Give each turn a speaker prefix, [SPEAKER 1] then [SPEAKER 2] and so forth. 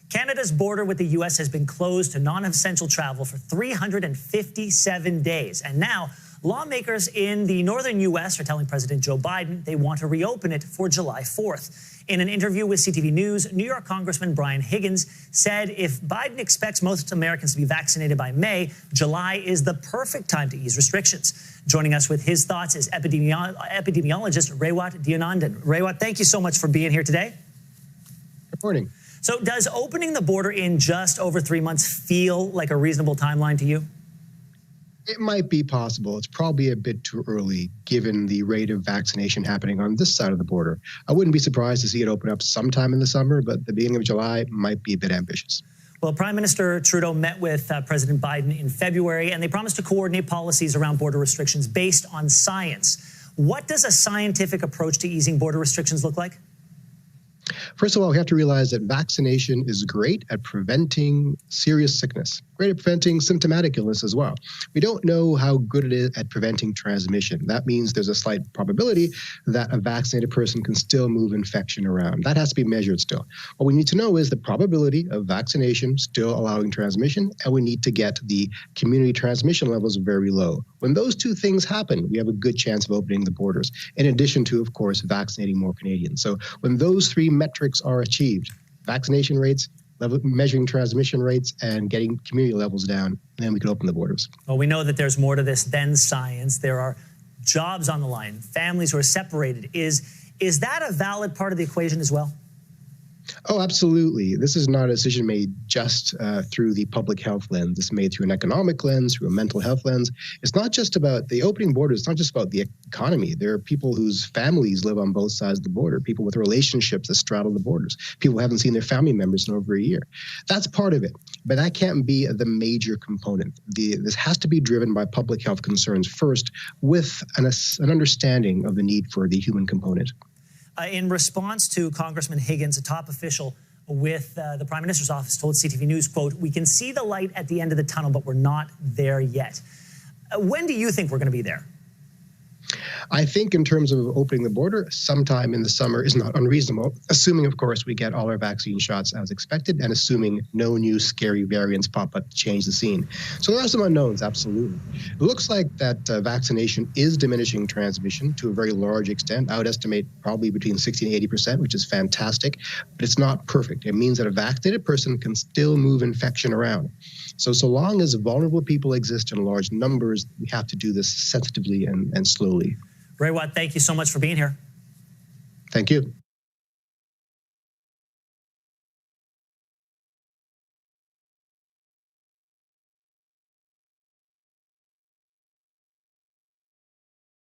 [SPEAKER 1] Canada's border with the U.S. has been closed to non-essential travel for 357 days. And now lawmakers in the northern U.S. are telling President Joe Biden they want to reopen it for July 4th. In an interview with CTV News, New York Congressman Brian Higgins said if Biden expects most Americans to be vaccinated by May, July is the perfect time to ease restrictions. Joining us with his thoughts is epidemiologist Raywat Deonandan. Raywat, thank you so much for being here today.
[SPEAKER 2] Good morning.
[SPEAKER 1] So does opening the border in just over 3 months feel like a reasonable timeline to you?
[SPEAKER 2] It might be possible. It's probably a bit too early given the rate of vaccination happening on this side of the border. I wouldn't be surprised to see it open up sometime in the summer, but the beginning of July might be a bit ambitious.
[SPEAKER 1] Well, Prime Minister Trudeau met with President Biden in February, and they promised to coordinate policies around border restrictions based on science. What does a scientific approach to easing border restrictions look like?
[SPEAKER 2] First of all, we have to realize that vaccination is great at preventing serious sickness, great at preventing symptomatic illness as well. We don't know how good it is at preventing transmission. That means there's a slight probability that a vaccinated person can still move infection around. That has to be measured still. What we need to know is the probability of vaccination still allowing transmission, and we need to get the community transmission levels very low. When those two things happen, we have a good chance of opening the borders, in addition to, of course, vaccinating more Canadians. So when those three metrics are achieved, vaccination rates, measuring transmission rates, and getting community levels down, then we can open the borders.
[SPEAKER 1] Well, we know that there's more to this than science. There are jobs on the line, families who are separated. Is that a valid part of the equation as well?
[SPEAKER 2] Oh, absolutely. This is not a decision made just through the public health lens. It's made through an economic lens, through a mental health lens. It's not just about the opening borders. It's not just about the economy. There are people whose families live on both sides of the border, people with relationships that straddle the borders, people who haven't seen their family members in over a year. That's part of it, but that can't be the major component. This has to be driven by public health concerns first, with an understanding of the need for the human component.
[SPEAKER 1] In response to Congressman Higgins, a top official with the Prime Minister's office told CTV News, quote, "We can see the light at the end of the tunnel, but we're not there yet." When do you think we're going to be there?
[SPEAKER 2] I think in terms of opening the border, sometime in the summer is not unreasonable, assuming, of course, we get all our vaccine shots as expected and assuming no new scary variants pop up to change the scene. So there are some unknowns, absolutely. It looks like that vaccination is diminishing transmission to a very large extent. I would estimate probably between 60 and 80%, which is fantastic, but it's not perfect. It means that a vaccinated person can still move infection around. So long as vulnerable people exist in large numbers, we have to do this sensitively and slowly.
[SPEAKER 1] Raywat, thank you so much for being here.
[SPEAKER 2] Thank you.